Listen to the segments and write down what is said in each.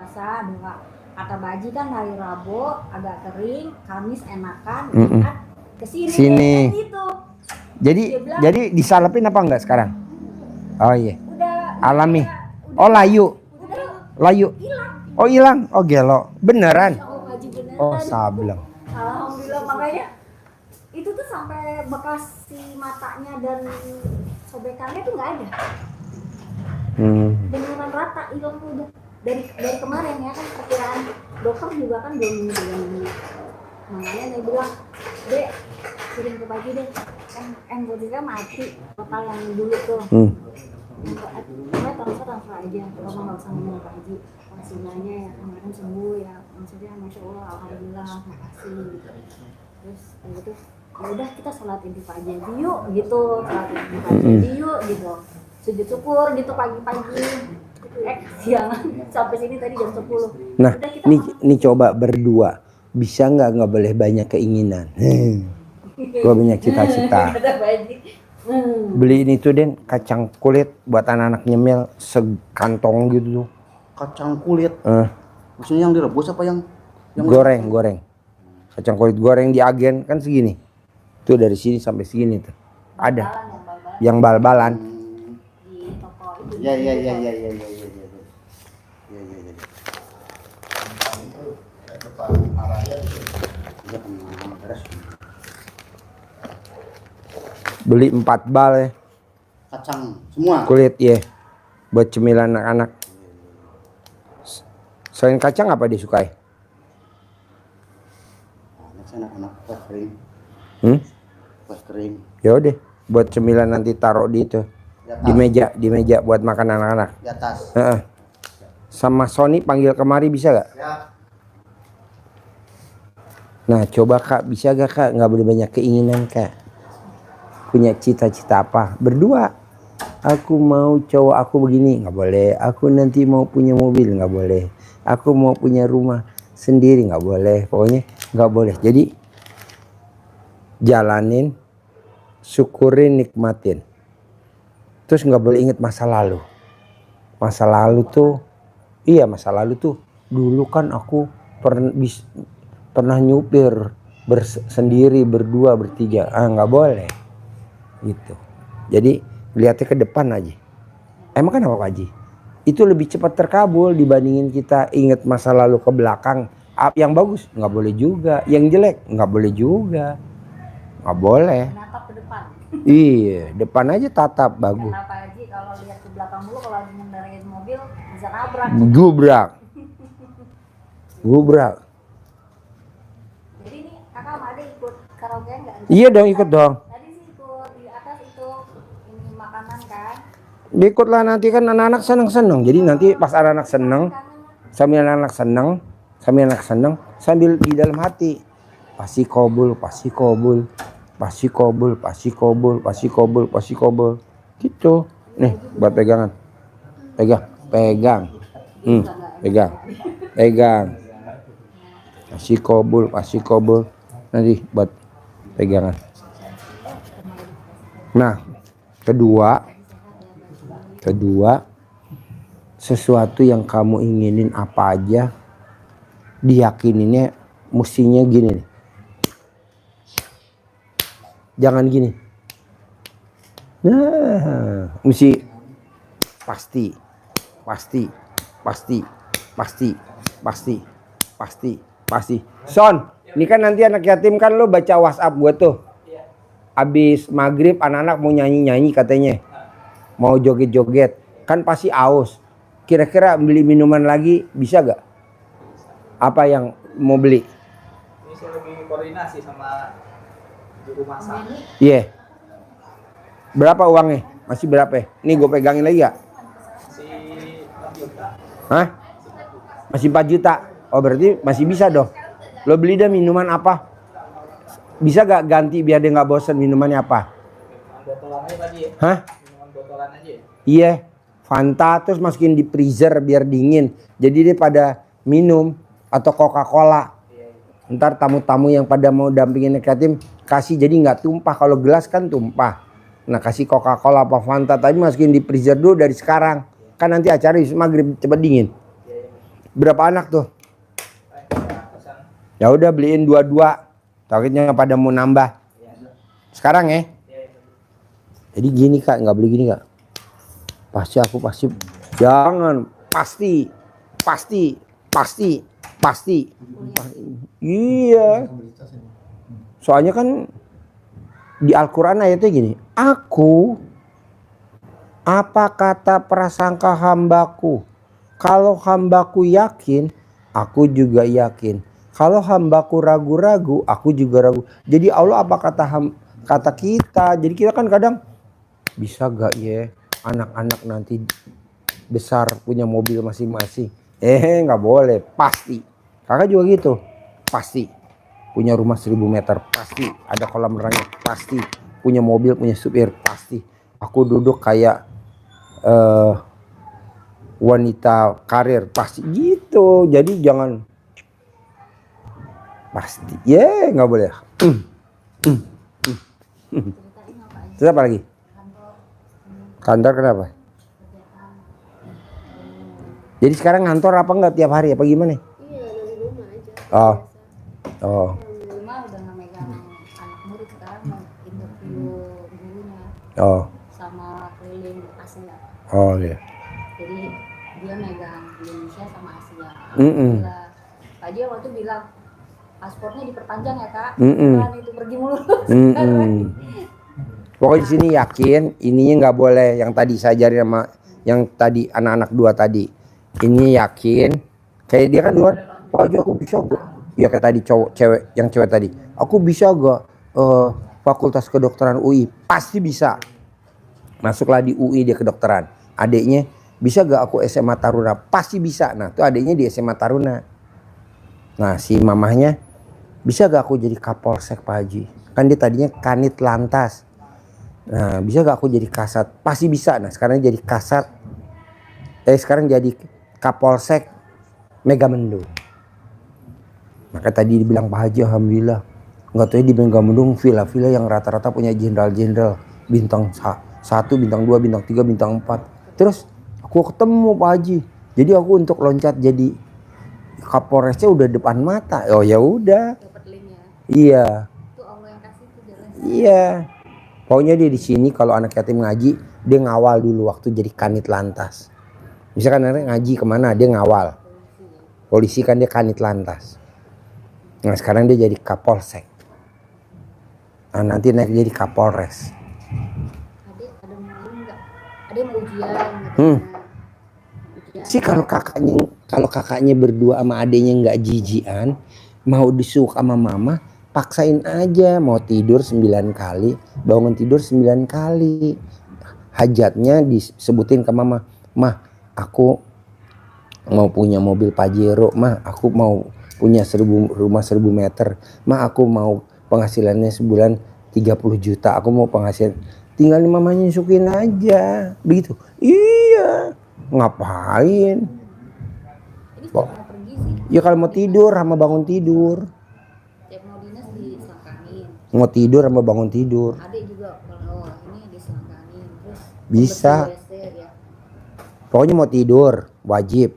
puasa dua. Kata Baji kan hari Rabu agak kering, Kamis enakan, Jumat kesini sini gitu. Jadi disalepin apa enggak sekarang? Oh iya. Udah Alami. udah, Oh layu. Layu. hilang. Oh hilang. Oh gelo. Beneran. Oh Baji beneran. Oh sableng. Alhamdulillah, makanya itu tuh sampai bekas si matanya dan sobekannya tuh nggak ada. Beneran rata hilang udah dari kemarin ya kan, perkiraan dokter juga kan 2 minggu. Makanya dia bilang, Dek, kirim ke Baji deh, antibiotiknya mati total yang dulu tuh. Pokoknya transfer aja, kamu nggak usah ngomong ke Baji. Hasilnya ya kemarin sembuh ya, maksudnya masya Allah, alhamdulillah, makasih. Terus gitu, ya udah kita sholat idul aja yuk gitu, sholat idul aja yuk gitu, sujud syukur gitu pagi-pagi. Siangan sampai sini tadi jam 10. Nah, nih coba berdua. Bisa nggak boleh banyak keinginan. Gua banyak cita-cita. Beliin itu Den, kacang kulit buat anak-anak nyemil sekantong gitu tuh. Kacang kulit. Maksudnya yang direbus apa yang goreng? Kacang kulit goreng di agen kan segini. Tuh dari sini sampai segini tuh. Ada. Yang bal-balan. Di toko itu. Ya. Beli 4 bal ya. Kacang semua. Kulit ya. Buat cemilan anak-anak. Selain kacang apa disukai? Anak-anak kuas kering. Kuas kering. Ya udah, buat cemilan nanti taruh di itu. Di meja buat makan anak-anak. Di atas. Sama Sony panggil kemari bisa gak? Ya. Nah coba Kak, bisa gak Kak? Nggak boleh banyak keinginan Kak. Punya cita-cita apa? Berdua. Aku mau cowok aku begini, nggak boleh. Aku nanti mau punya mobil, nggak boleh. Aku mau punya rumah sendiri, nggak boleh. Pokoknya nggak boleh. Jadi jalanin, syukurin, nikmatin. Terus nggak boleh inget masa lalu. Masa lalu tuh dulu kan aku pernah nyupir sendiri, berdua, bertiga. Nggak boleh gitu. Jadi lihatnya ke depan aja. Emang kan apa Pak Haji? Itu lebih cepat terkabul dibandingin kita inget masa lalu ke belakang. Yang bagus nggak boleh juga, yang jelek nggak boleh juga. Nggak boleh. Natap ke depan. Iya, depan aja tatap bagus. Kenapa Haji kalau lihat ke belakang dulu, kalau lagi mengendarai mobil bisa nabrak. Gubrak. Jadi ini kakak sama adik ikut karaoke nggak? Iya dong, ikut dong. Tadi sih ikut di atas itu, ini makanan kan. Ikutlah, nanti kan anak-anak seneng. Jadi nanti pas anak-anak seneng, sambil anak sambil di dalam hati pasti kobul gitu. Nih buat pegangan, pegang pasti kobul nanti buat pegangan. Nah kedua, sesuatu yang kamu inginin apa aja, diyakininnya mestinya gini nih. Jangan gini. Nah, mesti pasti. Son, ini kan nanti anak yatim kan lo baca WhatsApp gue tuh. Abis maghrib anak-anak mau nyanyi katanya. Mau joget-joget. Kan pasti aus. Kira-kira beli minuman lagi bisa gak? Apa yang mau beli? Ini saya lagi koordinasi sama juru masak. Iya. Berapa uangnya? Masih berapa ya? Nih gue pegangin lagi gak? Masih 4 juta. Hah? Masih 4 juta? Oh berarti masih bisa dong. Lo beli dah minuman apa? Bisa gak ganti biar dia gak bosan minumannya apa? Minuman botolan aja tadi ya? Hah? Minuman botolan aja ya? Iya. Fanta terus masukin di freezer biar dingin. Jadi dia pada minum. Atau Coca-Cola. Ntar tamu-tamu yang pada mau dampingin anak yatim kasih, jadi nggak tumpah. Kalau gelas kan tumpah. Nah kasih Coca-Cola apa Fanta, tapi masukin di freezer dulu dari sekarang. Kan nanti acara maghrib cepat dingin. Berapa anak tuh? Ratusan. Ya udah beliin 2-2. Takutnya pada mau nambah. Sekarang ya. Jadi gini Kak, nggak beli gini Kak. Pasti jangan, pasti. Iya. Soalnya kan di Al-Quran ayatnya gini, aku apa kata prasangka hambaku? Kalau hambaku yakin, aku juga yakin. Kalau hambaku ragu-ragu, aku juga ragu. Jadi Allah apa kata kita? Jadi kita kan kadang bisa gak ya anak-anak nanti besar punya mobil masing-masing? Nggak boleh, pasti. Kakak juga gitu, pasti. Punya rumah 1000 meter, pasti. Ada kolam renang, pasti. Punya mobil, punya supir, pasti. Aku duduk kayak wanita karir, pasti gitu. Jadi jangan pasti. Nggak boleh. Ceritain apa aja Terus apa lagi? kantor. Kantor kenapa? Jadi sekarang ngantor apa enggak tiap hari apa gimana? Iya, dari rumah aja. Oh. Biasa. Oh. Di rumah udah nggak megang anak murid, sekarang mau interview gurunya Oh. sama keliling Asia. Oh iya. Jadi dia megang Indonesia sama Asia. Mm-mm. Pak Haji waktu itu bilang paspornya diperpanjang ya Kak. Mm-mm. Kan itu pergi mulu. Pokoknya di sini yakin ininya nggak boleh yang tadi saya ajarin sama yang tadi anak-anak 2 tadi. Ini yakin kayak dia kan luar, Pak Haji aku bisa gak? Ya kayak tadi yang cewek tadi. Aku bisa gak Fakultas Kedokteran UI? Pasti bisa. Masuklah di UI dia kedokteran. Adiknya bisa gak aku SMA Taruna? Pasti bisa. Nah tuh adiknya di SMA Taruna. Nah si mamahnya bisa gak aku jadi Kapolsek Pak Haji? Kan dia tadinya Kanit Lantas. Nah bisa gak aku jadi Kasat? Pasti bisa. Nah sekarang jadi Kasat. Sekarang jadi Kapolsek Megamendung. Maka tadi dibilang Pak Haji alhamdulillah. Nggak tahu di Megamendung villa-villa yang rata-rata punya jenderal-jenderal. Bintang 1, bintang 2, bintang 3, bintang 4. Terus aku ketemu Pak Haji. Jadi aku untuk loncat jadi Kapolresnya udah depan mata. Oh ya udah. Dapat linknya. Iya. Itu Allah yang kasih tuh jalan. Iya. Pokoknya dia di sini kalau anak yatim ngaji, dia ngawal dulu waktu jadi Kanit Lantas. Misalkan anak ngaji kemana, dia ngawal. Polisi kan dia Kanit Lantas. Nah sekarang dia jadi Kapolsek. Nah nanti naik jadi Kapolres. Adik ada mau enggak? Ada mau ujian Hmm. Ujian. Sih kalau kakaknya berdua sama adenya nggak jijian, mau disuruh sama mama, paksain aja. Mau tidur 9 kali, bangun tidur 9 kali. Hajatnya disebutin ke mama, mah aku mau punya mobil Pajero, mah aku mau punya rumah 1000 meter, mah aku mau penghasilannya sebulan 30 juta, aku mau penghasilan. Tinggal mamanya nyusukin aja, begitu. Iya, ngapain? Ini setiap mau pergi sih. Ya kalau mau tidur sama bangun tidur, Tiap mau dinas diselangkangin. mau tidur sama bangun tidur, Adik juga kalau ini diselangkangin. Terus bisa. bersih WC ya. Pokoknya mau tidur wajib,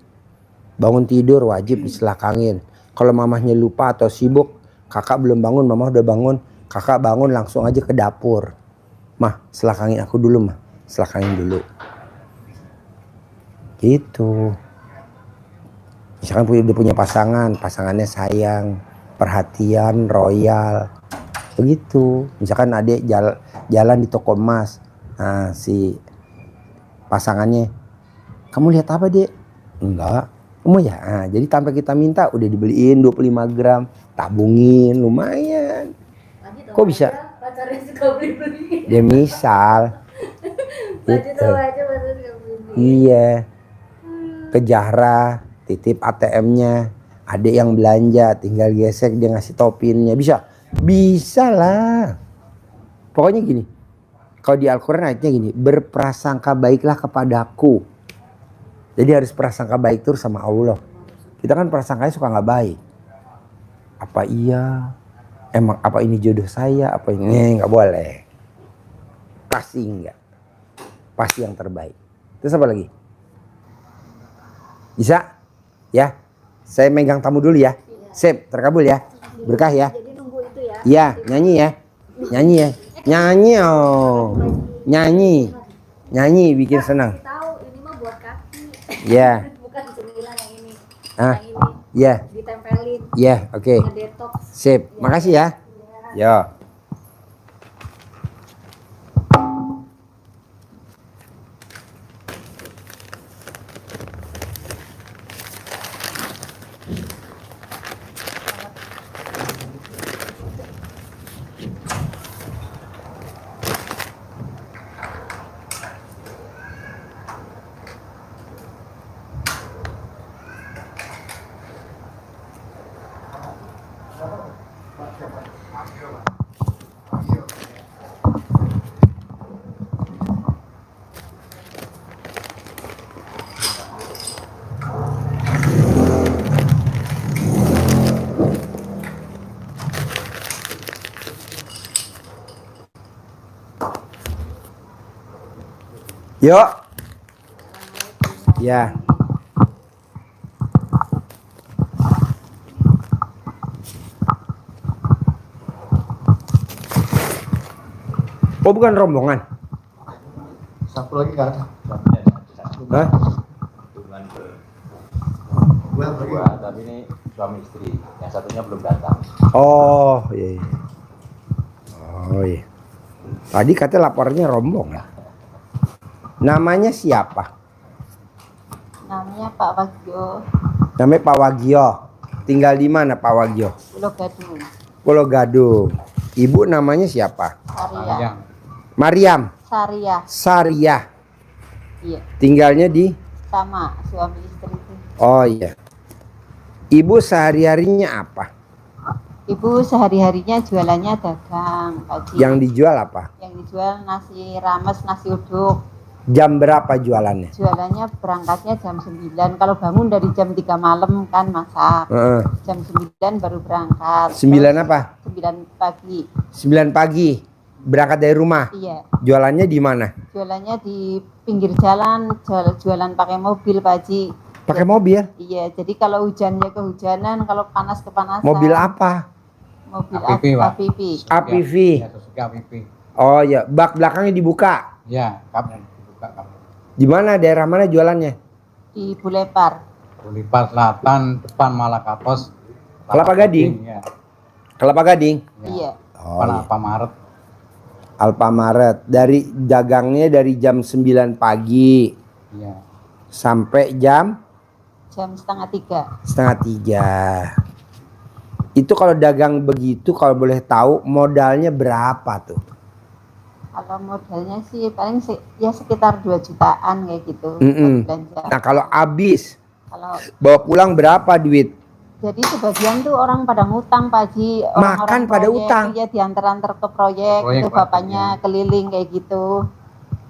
bangun tidur wajib diselakangin. Kalau mamahnya lupa atau sibuk, kakak belum bangun, mamah udah bangun, kakak bangun langsung aja ke dapur. Mah, selakangin aku dulu mah, selakangin dulu. Gitu. Misalkan udah punya pasangan, pasangannya sayang, perhatian, royal, begitu. Misalkan adik jalan di toko emas, nah si pasangannya, kamu lihat apa dek? Enggak. Kamu ya? Nah, jadi tanpa kita minta udah dibeliin 25 gram, tabungin lumayan. Tadi Kok bisa? Pacarnya suka beli-beli. Ya misal. Tadi Gitu. tahu aja pacarnya suka beli-beli. Iya. Ke Jahra, titip ATM-nya. Adik yang belanja, tinggal gesek dia ngasih topinnya. Bisa? Bisa lah. Pokoknya gini. Kalau di Al-Quran ayatnya gini, berprasangka baiklah kepadaku. Jadi harus prasangka baik terus sama Allah. Kita kan prasangkanya suka nggak baik. Apa iya? Emang apa ini jodoh saya? Apa ini? Nggak boleh. Pasti enggak. Pasti yang terbaik. Terus apa lagi? Bisa? Ya? Saya megang tamu dulu ya. Sip, terkabul ya. Berkah ya. Jadi nunggu itu ya. Iya, nyanyi ya. Nyanyi ya. Nyanyi oh. Nyanyi. Nyanyi bikin senang. Tahu ini mah buat kaki. Ya. Bukan cemilan yang ini. Ah. Yang ini Ya. ditempelin. Ya, oke. Ngedetox. Sip. Makasih ya. Yo. Yuk. Ya. Oh, bukan rombongan. Satu lagi nggak ada. Hah? Dua, tapi ini suami istri. Yang satunya belum datang. Oh, iya. Iya. Oh, iya. Tadi katanya lapornya rombongan. Namanya siapa? Namanya Pak Wagyo, Namanya Pak Wagyo. Tinggal di mana Pak Wagyo? Pulau Gadung, Pulau Gadung. Ibu namanya siapa? Saria, Mariam Saria, Saria. iya, Tinggalnya di. sama suami istri itu. Oh iya. Ibu sehari-harinya apa? Ibu sehari-harinya jualannya dagang, pagi. Yang dijual apa? Yang dijual nasi rames, nasi uduk. Jam berapa jualannya? Jualannya berangkatnya jam 9. Kalau bangun dari jam 3 malam kan masak. Heeh. Jam 9 baru berangkat. 9 apa? 9 pagi. 9 pagi. Berangkat dari rumah. Iya. Jualannya di mana? Jualannya di pinggir jalan, jualan pakai mobil, Pak Haji. Pakai mobil. Iya, jadi kalau hujannya kehujanan, kalau panas kepanasan. Mobil apa? Mobil APV, Pak. APV. APV. Ya, Suzuki APV. Oh iya, bak belakangnya dibuka. Ya, kamu dibuka kamu. Di mana? Daerah mana jualannya? Di Bulepar. Boulevard Selatan, depan Malakatos. Kelapa Gading? Ya. Kelapa Gading. Iya. Oh Depan iya. Alfamaret. Alfamaret. Dari dagangnya dari jam 9 pagi Iya. sampai jam Jam setengah 3. setengah 3. Itu kalau dagang begitu, kalau boleh tahu modalnya berapa tuh? Kalau modalnya sih paling ya sekitar 2 jutaan kayak gitu. Mm-mm. Buat belanja. Nah kalau habis Kalau bawa pulang berapa duit? jadi sebagian tuh orang pada ngutang, Pak Haji. Makan pada proyek, utang. Iya, diantar-antar ke proyek, Proyek, itu Pak. bapaknya keliling kayak gitu.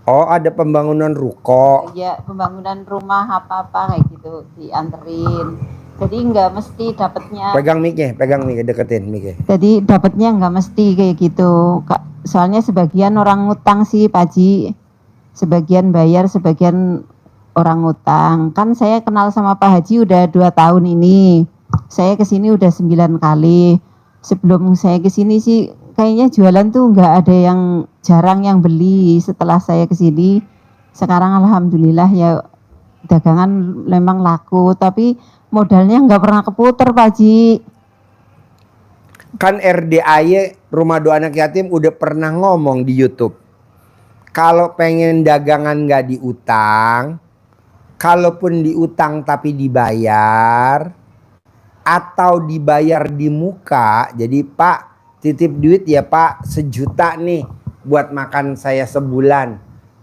Oh ada pembangunan ruko. Ya, pembangunan rumah apa-apa kayak gitu dianterin. Jadi nggak mesti dapatnya. Pegang mic-nya, deketin mic-nya. Jadi dapatnya nggak mesti kayak gitu. Soalnya sebagian orang ngutang sih, Pak Haji. Sebagian bayar, sebagian orang ngutang. Kan saya kenal sama Pak Haji udah 2 tahun ini. Saya kesini udah 9 kali. Sebelum saya kesini sih kayaknya jualan tuh nggak ada yang jarang yang beli. Setelah saya kesini, sekarang alhamdulillah ya dagangan memang laku. Tapi modalnya nggak pernah keputer, Pak Haji. Kan RDAY Rumah Doa Anak Yatim udah pernah ngomong di YouTube. Kalau pengen dagangan nggak diutang, kalaupun diutang tapi dibayar, atau dibayar di muka. Jadi Pak titip duit ya Pak 1 juta nih buat makan saya sebulan.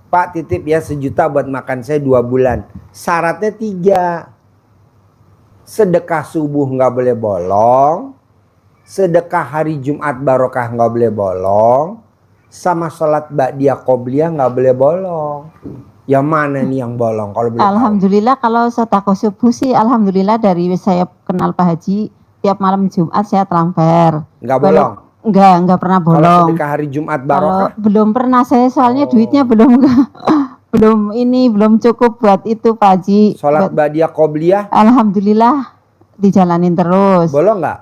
Pak titip ya 1 juta buat makan saya 2 bulan. Syaratnya 3. Sedekah subuh nggak boleh bolong. Sedekah hari Jumat barokah nggak boleh bolong. Sama sholat ba'diyah qobliyah nggak boleh bolong. Yang mana nih yang bolong kalau boleh tahu? Alhamdulillah kalau sedekah subuh sih alhamdulillah dari saya kenal Pak Haji tiap malam Jumat saya transfer. Nggak bolong. Enggak pernah Kalau bolong. sedekah hari Jumat Kalau barokah belum pernah saya soalnya Oh. duitnya belum cukup buat itu Pak Haji. sholat Buat- ba'diyah qobliyah Alhamdulillah dijalanin terus. Bolong nggak?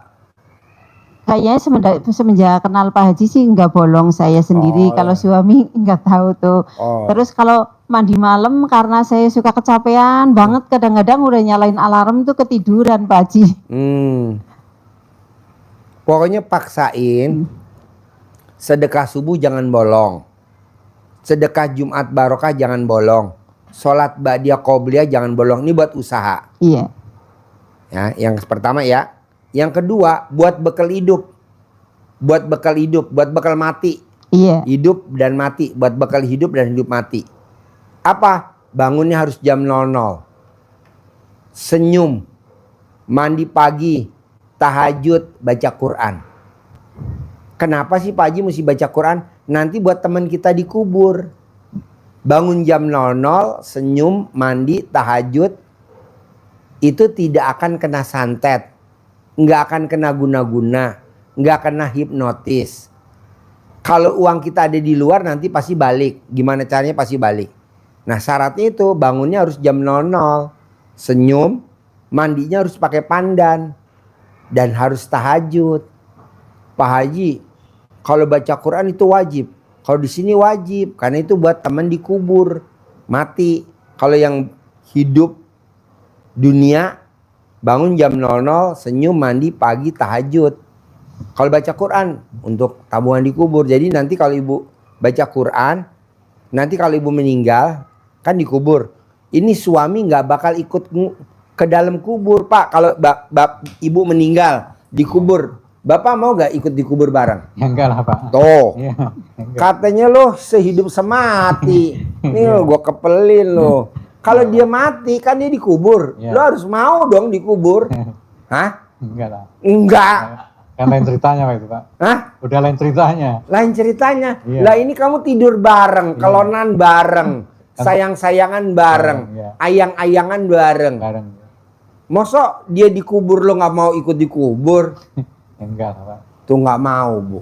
Kayaknya semenjak kenal Pak Haji sih nggak bolong saya sendiri. Oh, Kalau ya. suami nggak tahu tuh. Oh. Terus kalau mandi malam karena saya suka kecapean banget, kadang-kadang udah nyalain alarm tuh ketiduran Pak Haji. Pokoknya paksain sedekah subuh jangan bolong. Sedekah Jumat barokah jangan bolong. Sholat ba'diyah qobliyah jangan bolong. Ini buat usaha. Iya. Ya, yang pertama ya. Yang kedua, buat bekal hidup. Buat bekal hidup, buat bekal mati. Iya. Hidup dan mati, buat bekal hidup dan hidup mati. Apa? Bangunnya harus jam 00. Senyum. Mandi pagi, tahajud, baca Quran. Kenapa sih Pak Haji mesti baca Quran? Nanti buat teman kita dikubur. Bangun jam 00, senyum, mandi, tahajud. Itu tidak akan kena santet. Nggak akan kena guna-guna, nggak kena hipnotis. Kalau uang kita ada di luar nanti pasti balik. Gimana caranya pasti balik. Nah syaratnya itu bangunnya harus jam 00. Senyum, mandinya harus pakai pandan. Dan harus tahajud. Pak Haji, kalau baca Quran itu wajib. Kalau di sini wajib, karena itu buat teman dikubur, mati. Kalau yang hidup dunia, bangun jam 00, senyum, mandi, pagi, tahajud. Kalau baca Quran untuk tabungan dikubur. Jadi nanti kalau ibu baca Quran, nanti kalau ibu meninggal kan dikubur. Ini suami nggak bakal ikut ke dalam kubur, Pak. Kalau ibu meninggal dikubur, Bapak mau nggak ikut dikubur bareng? Ya enggak lah Pak. Tuh, Iya, enggak. katanya lo sehidup semati. Nih lo gue kepelin lo. Kalau dia mati kan dia dikubur. Iya. Lo harus mau dong dikubur. Hah? Enggak lah. Enggak. Kan lain ceritanya Pak itu Pak. Hah? Udah lain ceritanya. Lain ceritanya. Iya. Lah ini kamu tidur bareng, Iya. kelonan bareng, sayang-sayangan bareng, Iya. ayang-ayangan bareng. Bareng. Masa dia dikubur lo nggak mau ikut dikubur? Enggak lah Pak. Tuh nggak mau, Bu.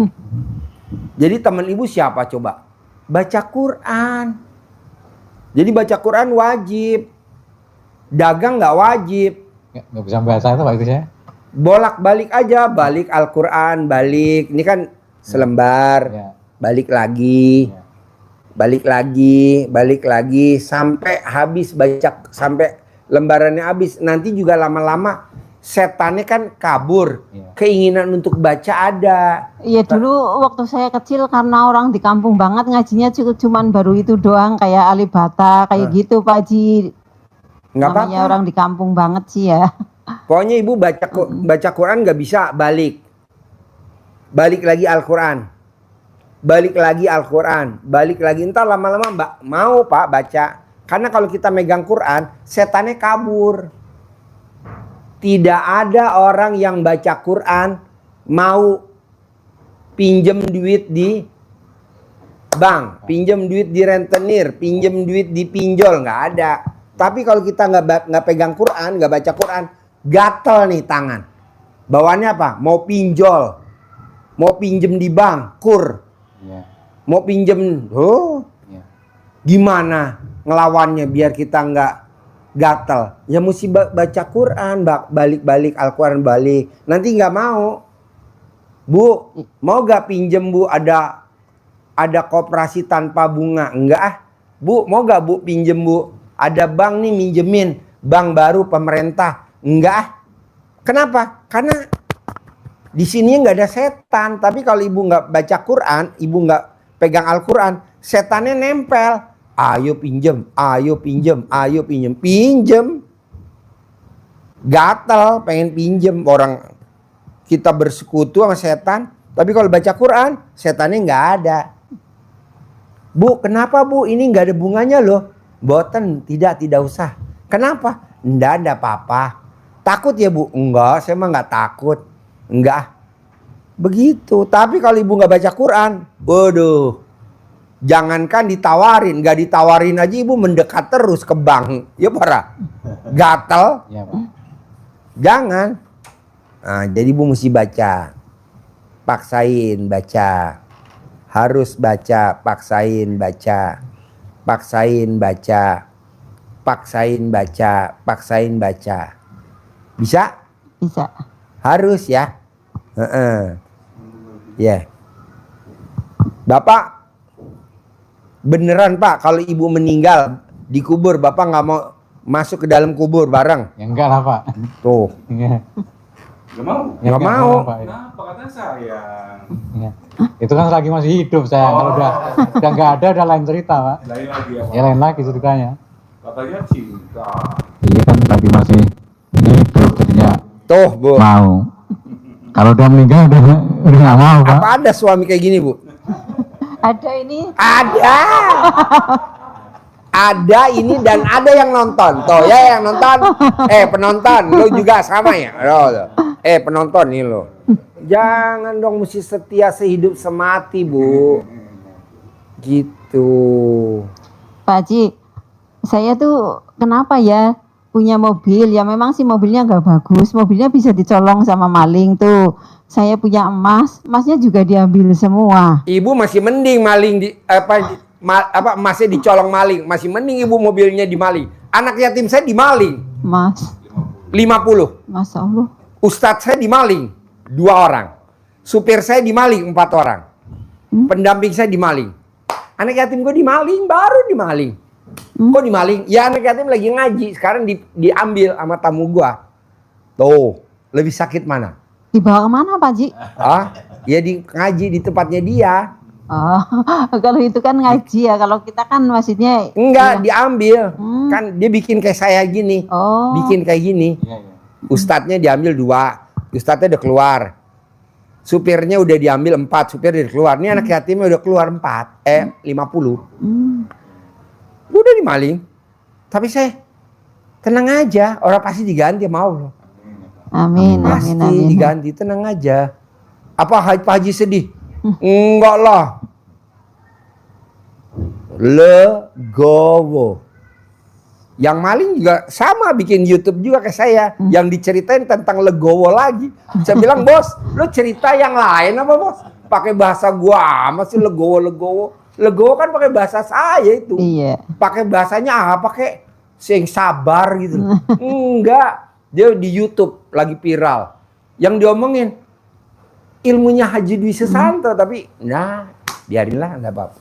Jadi teman ibu siapa coba? Baca Quran. Jadi baca Quran wajib. Dagang nggak wajib. Nggak bisa bahasa itu Pak itu saya. Bolak-balik aja, balik Al-Quran, balik. Ini kan selembar, Ya. balik lagi. Ya. Balik lagi sampai habis baca, sampai lembarannya habis. Nanti juga lama-lama setannya kan kabur. Iya. Keinginan untuk baca ada. Iya dulu waktu saya kecil karena orang di kampung banget ngajinya cuman baru itu doang kayak alibata kayak gitu Pak Haji. Nggak Namanya apa-apa. orang di kampung banget sih ya. Pokoknya ibu baca Quran nggak bisa balik. Balik lagi Al-Quran. Balik lagi Al-Quran. Balik lagi. Entar lama-lama Mbak mau Pak baca. Karena kalau kita megang Quran, setannya kabur. Tidak ada orang yang baca Quran mau pinjem duit di bank, pinjem duit di rentenir, pinjem duit di pinjol, nggak ada. Tapi kalau kita nggak pegang Quran, nggak baca Quran, gatel nih tangan. Bawaannya apa? Mau pinjol, mau pinjem di bank, kur, Iya. mau pinjem, Iya. gimana ngelawannya biar kita nggak gatel? Ya mesti baca Quran, balik-balik Al-Quran balik. Nanti nggak mau, Bu, mau gak pinjem Bu, ada koperasi tanpa bunga? Enggak ah. Bu, mau gak Bu pinjem Bu? Ada bank nih minjemin, bank baru pemerintah. Enggak ah. Kenapa? Karena di sini nggak ada setan. Tapi kalau ibu nggak baca Quran, ibu nggak pegang Al-Quran, setannya nempel. Ayo pinjem, ayo pinjem, ayo pinjem, pinjem. Gatel, pengen pinjem. Orang kita bersekutu sama setan, tapi kalau baca Quran, setannya nggak ada. Bu, kenapa Bu? Ini nggak ada bunganya loh. Boten, tidak usah. Kenapa? Nggak ada apa-apa. Takut ya Bu? Enggak, saya mah nggak takut. Enggak. Begitu. Tapi kalau ibu nggak baca Quran, waduh, jangankan ditawarin, nggak ditawarin aja ibu mendekat terus ke bank. Ya parah. Gatel. Iya Pak. Jangan. Nah, jadi ibu mesti baca. Paksain baca. Harus baca, paksain baca. Paksain baca. Paksain baca, paksain baca. Bisa? Bisa. Harus ya. Heeh. Ya. Bapak beneran Pak kalau ibu meninggal dikubur Bapak nggak mau masuk ke dalam kubur bareng? Ya enggak lah Pak. Tuh. Iya. Gak mau? Ya, Nggak mau. Pak. Kenapa katanya sayang? Iya. Itu kan lagi masih hidup saya. Kalau udah nggak ada udah lain cerita Pak. Lain lagi ya, Ya lain lagi ceritanya. katanya cinta. Iya kan lagi masih hidup jadinya Tuh Bu. mau. Kalau udah meninggal udah nggak mau Pak. Apa ada suami kayak gini Bu? Ada ini. Ada. Ada ini dan ada yang nonton. Tuh ya yang nonton. Penonton, lo juga sama ya? Loh. Penonton nih lo. Jangan dong mesti setia sehidup semati Bu. Gitu. Pak Haji, saya tuh kenapa ya punya mobil? Ya memang sih mobilnya nggak bagus. Mobilnya bisa dicolong sama maling tuh. Saya punya emas, emasnya juga diambil semua. Ibu masih mending maling di emasnya dicolong maling. Masih mending ibu mobilnya dimaling. Anak yatim saya dimaling. Mas, 50. Masya Allah. Ustadz saya dimaling 2 orang. Supir saya dimaling 4 orang. Pendamping saya dimaling. Anak yatim gue dimaling, baru dimaling. Kok dimaling? Ya anak yatim lagi ngaji, sekarang diambil sama tamu gua. Tuh, lebih sakit mana? Dibawa kemana Pak Haji? Ya di ngaji di tempatnya dia. Oh, kalau itu kan ngaji ya. Kalau kita kan maksudnya Enggak, diambil. Hmm. Kan dia bikin kayak saya gini. Oh. Bikin kayak gini. Iya, iya. Ustadznya diambil 2. Ustadznya udah keluar. Supirnya udah diambil 4. Supir udah keluar. Ini anak yatimnya udah keluar 4. 50. Udah dimaling. Tapi saya tenang aja. Orang pasti diganti sama Allah. Amin, Pasti amin, amin. diganti. Tenang aja. Apa Pak Haji sedih? Enggak lah. Legowo. Yang maling juga sama bikin YouTube juga kayak saya. Yang diceritain tentang legowo lagi. Saya bilang, bos, lu cerita yang lain apa bos? Pakai bahasa gua amat sih legowo. Legowo kan pakai bahasa saya itu. Iya. Pakai bahasanya apa? Pakai sing sabar gitu. Enggak. Dia di YouTube lagi viral. Yang diomongin ilmunya Haji Dwi Susanto, tapi nah biarinlah nggak apa-apa.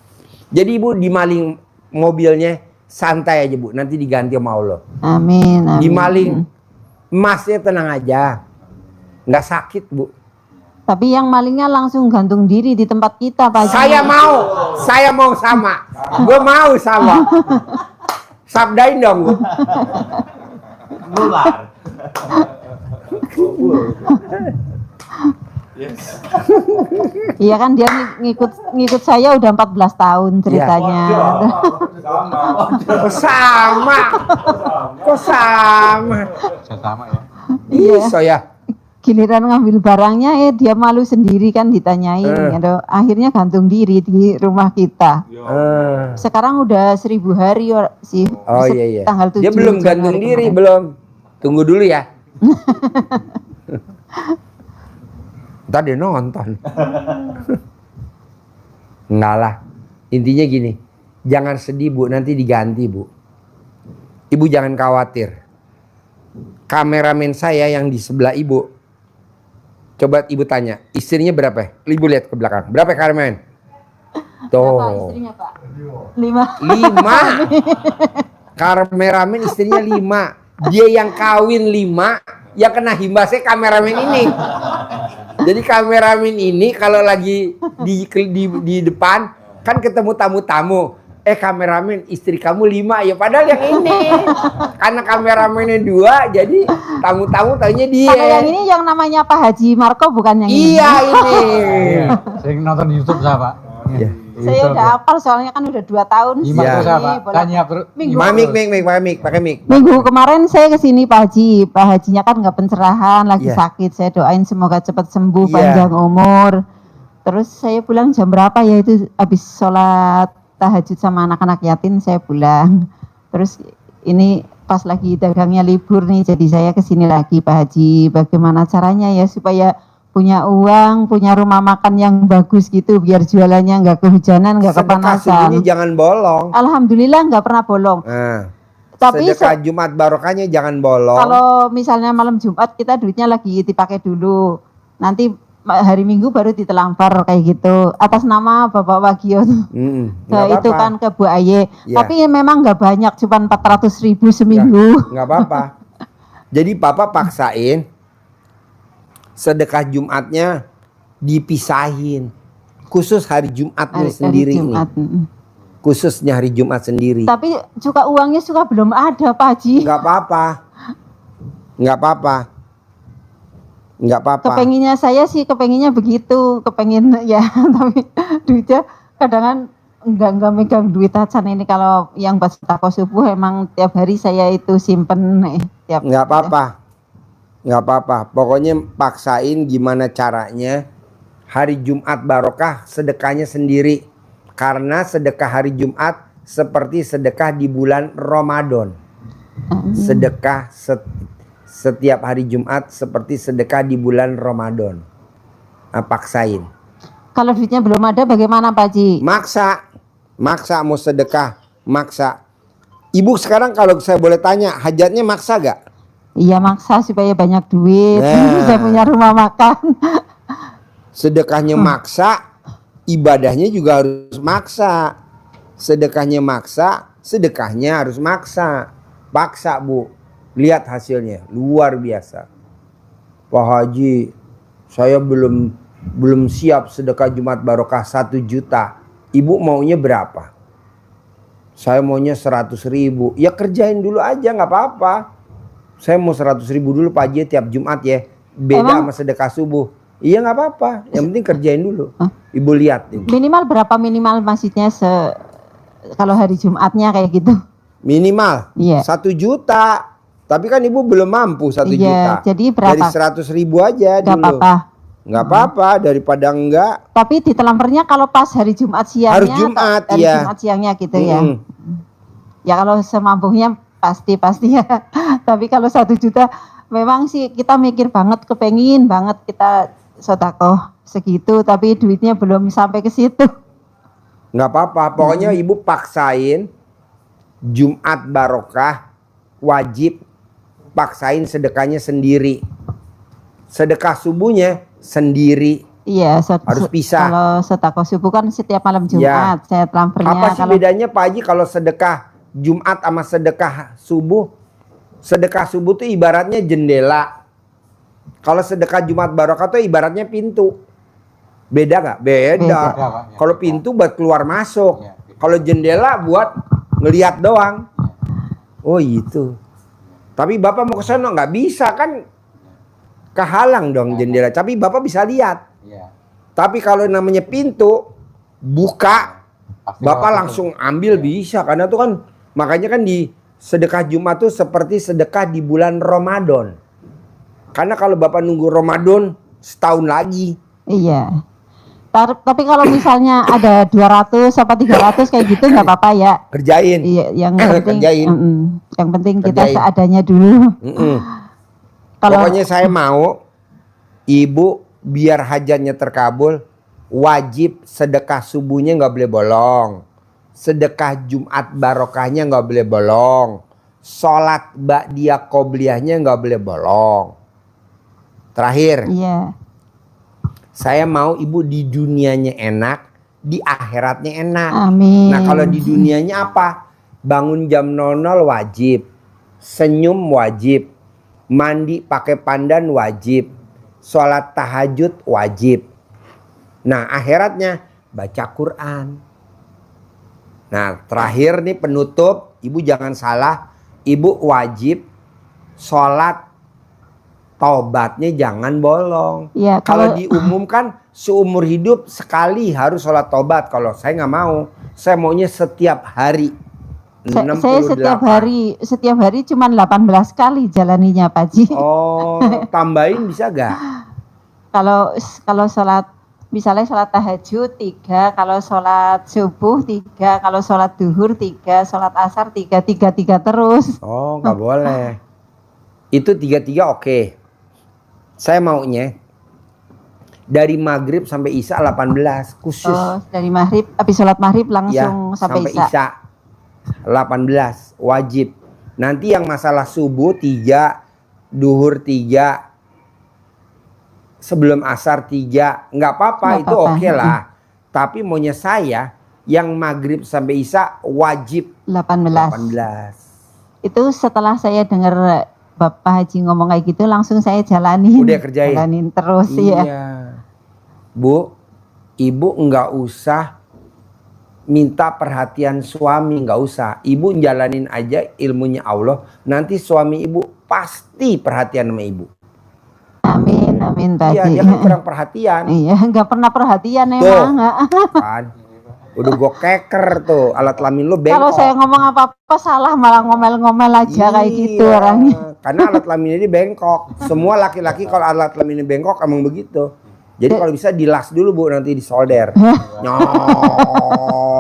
Jadi ibu dimaling mobilnya santai aja Bu, nanti diganti sama Allah. Amin, amin. Dimaling emasnya tenang aja, nggak sakit Bu. Tapi yang malingnya langsung gantung diri di tempat kita Pak Haji. Saya mau sama, gue mau sama. Sabdain dong Bu. Nular. Yes. Iya kan dia ngikut saya udah 14 tahun ceritanya. Kok sama? Saya sama ya. Iya. Iso ya. Giliran ngambil barangnya dia malu sendiri kan ditanyain. Gitu. Akhirnya gantung diri di rumah kita. Sekarang udah 1000 hari sih. Oh iya. Tanggal 7 Dia belum gantung Januari diri, kemarin. belum. Tunggu dulu ya. Ntar dia nonton. Enggak lah. Intinya gini. Jangan sedih Bu, nanti diganti Bu. Ibu jangan khawatir. Kameramen saya yang di sebelah ibu. Coba ibu tanya, istrinya berapa? Ibu lihat ke belakang. Berapa kameramen? Tuh. Berapa istrinya Pak? 5. 5. Kameramen istrinya 5. Dia yang kawin 5, yang kena himbasnya kameramen ini. Jadi kameramen ini kalau lagi di depan kan ketemu tamu-tamu. Kameramen istri kamu 5 ya, padahal yang ini karena kameramennya 2 jadi tamu-tamu taunya dia. Kalau yang ini yang namanya Pak Haji Marco bukan yang ini. Iya ini. Sering nonton di YouTube saya Pak. Iya. Saya udah hafal soalnya kan udah 2 tahun. Gimana Iya. saya Pak? Tanya Minggu. Pakai mic. Minggu kemarin saya kesini Pak Haji. Pak Hajinya kan nggak pencerahan, lagi Iya. sakit. Saya doain semoga cepat sembuh, Iya. panjang umur. Terus saya pulang jam berapa ya itu habis sholat tahajud sama anak-anak yatim saya pulang. Terus ini pas lagi dagangnya libur nih, jadi saya kesini lagi Pak Haji. Bagaimana caranya ya supaya punya uang, punya rumah makan yang bagus gitu, biar jualannya nggak kehujanan, nggak Sedekah kepanasan. ini jangan bolong. Alhamdulillah nggak pernah bolong. Nah, Tapi sedekah Jumat barokahnya jangan bolong. kalau misalnya malam Jumat kita duitnya lagi dipakai dulu, nanti hari Minggu baru ditelamper kayak gitu atas nama Bapak Wagio Nggak itu apa-apa. kan ke Bu Aye. Ya. Tapi memang nggak banyak, cuma 400.000 seminggu. Nggak apa-apa. Jadi papa paksain sedekah Jumatnya dipisahin, khusus hari Jumatnya Hari sendiri Jumat. ini. Khususnya hari Jumat sendiri. Tapi juga uangnya juga belum ada Pak Haji. Nggak apa-apa. Nggak apa-apa. Nggak apa-apa. Kepenginnya saya sih kepenginnya begitu, kepengin ya tapi duitnya kadang kan enggak megang duit acan ini. Kalau yang buat sedekah subuh emang tiap hari saya itu simpen tiap. Nggak apa-apa. Nggak apa-apa. Pokoknya paksain gimana caranya hari Jumat barokah sedekahnya sendiri. Karena sedekah hari Jumat seperti sedekah di bulan Ramadan. Sedekah setiap hari Jumat seperti sedekah di bulan Ramadan. Nah, paksain. Kalau duitnya belum ada bagaimana Pak Haji? Maksa mau sedekah, maksa. Ibu sekarang kalau saya boleh tanya, hajatnya maksa gak? Iya maksa supaya banyak duit, Nah. saya punya rumah makan. Sedekahnya maksa, ibadahnya juga harus maksa. Sedekahnya maksa, sedekahnya harus maksa. Paksa Bu, lihat hasilnya luar biasa. Pak Haji, saya belum siap sedekah Jumat barokah 1 juta. Ibu maunya berapa? Saya maunya 100.000. Ya kerjain dulu aja nggak apa-apa. Saya mau 100.000 dulu Pak Haji tiap Jumat ya. Beda sama sedekah subuh. Iya nggak apa-apa. Yang penting kerjain dulu. Ibu lihat. Ibu. Minimal berapa minimal maksudnya kalau hari Jumatnya kayak gitu? Minimal Iya. 1 juta. Tapi kan ibu belum mampu 1 Iya, juta. jadi berapa? Dari 100.000 aja Gak dulu. apa-apa. Nggak apa-apa daripada enggak. Tapi ditelampernya kalau pas hari Jumat siangnya. Harus Jumat, hari iya. Jumat siangnya gitu ya. Mm-mm. Ya kalau semampunya pasti ya. Tapi kalau 1 juta memang sih kita mikir banget, kepengin banget kita sedekah segitu, tapi duitnya belum sampai ke situ. Nggak apa-apa. Pokoknya ibu paksain Jumat barokah wajib, paksain sedekahnya sendiri. Sedekah subuhnya sendiri. Iya, Harus pisah. Kalau sedekah subuh kan setiap malam Ya. Jumat saya telampernya. Apa sih kalau bedanya Pak Haji kalau sedekah Jumat sama sedekah subuh? Sedekah subuh tuh ibaratnya jendela. Kalau sedekah Jumat barokah tuh ibaratnya pintu. Beda nggak? Beda. Beda, Pak. Ya, Kalau beda. pintu buat keluar masuk. Ya, beda. Kalau jendela buat ngelihat doang. Oh gitu. Tapi Bapak mau ke sana nggak bisa kan? Kehalang dong jendela. Tapi Bapak bisa lihat. Iya. Tapi kalau namanya pintu buka, Pasti Bapak lewat langsung ambil bisa. Karena tuh kan makanya kan di sedekah Jumat tuh seperti sedekah di bulan Ramadan. Karena kalau Bapak nunggu Ramadan setahun lagi. Iya. Tapi kalau misalnya ada 200 apa 300 kayak gitu nggak apa-apa ya. Kerjain. Iya, yang penting Kerjain. yang penting kita Kerjain. seadanya dulu. Mm-mm. Kalau Pokoknya saya mau ibu biar hajatnya terkabul, wajib sedekah subuhnya nggak boleh bolong. Sedekah Jumat barokahnya nggak boleh bolong. Sholat ba'diyah qobliyahnya nggak boleh bolong. Terakhir, iya. saya mau ibu di dunianya enak, di akhiratnya enak. Amin. Nah kalau di dunianya apa? Bangun jam 00 wajib, senyum wajib, mandi pakai pandan wajib, sholat tahajud wajib. Nah akhiratnya baca Quran. Nah terakhir nih penutup, ibu jangan salah, ibu wajib sholat taubatnya jangan bolong. Iya, Kalau diumumkan seumur hidup sekali harus sholat taubat. Kalau saya nggak mau, saya maunya setiap hari. Saya 68. setiap hari cuma 18 kali jalaninya Pak Ji. Oh, tambahin bisa gak? Kalau sholat misalnya sholat tahajud 3, kalau sholat subuh 3, kalau sholat duhur 3, sholat asar 3 terus. Oh, nggak boleh. Itu 3 oke. Saya maunya dari maghrib sampai isya 18 khusus. Oh, dari maghrib, habis sholat maghrib Ya, langsung sampai isya. 18 wajib. Nanti yang masalah subuh 3, duhur 3, sebelum asar 3, nggak apa-apa, Nggak itu apa-apa. oke lah. Tapi maunya saya yang maghrib sampai isya wajib 18. 18. Itu setelah saya dengar Bapak Haji ngomong kayak gitu, langsung saya jalanin. Udah kerjain? Jalanin terus Iya. ya. Bu, ibu nggak usah minta perhatian suami, nggak usah. Ibu jalanin aja ilmunya Allah. Nanti suami ibu pasti perhatian sama ibu. Amin, amin Pak Iya, Haji. dia kan kurang perhatian. Iya, nggak pernah perhatian Tuh. emang. Kan? Udah gue keker tuh, alat kelamin lu bengkok. Kalau saya ngomong apa-apa salah malah ngomel-ngomel aja kayak gitu Iya, orangnya. karena alat kelamin ini bengkok. Semua laki-laki kalau alat kelamin ini bengkok emang begitu. Jadi kalau bisa dilas dulu Bu, nanti disolder.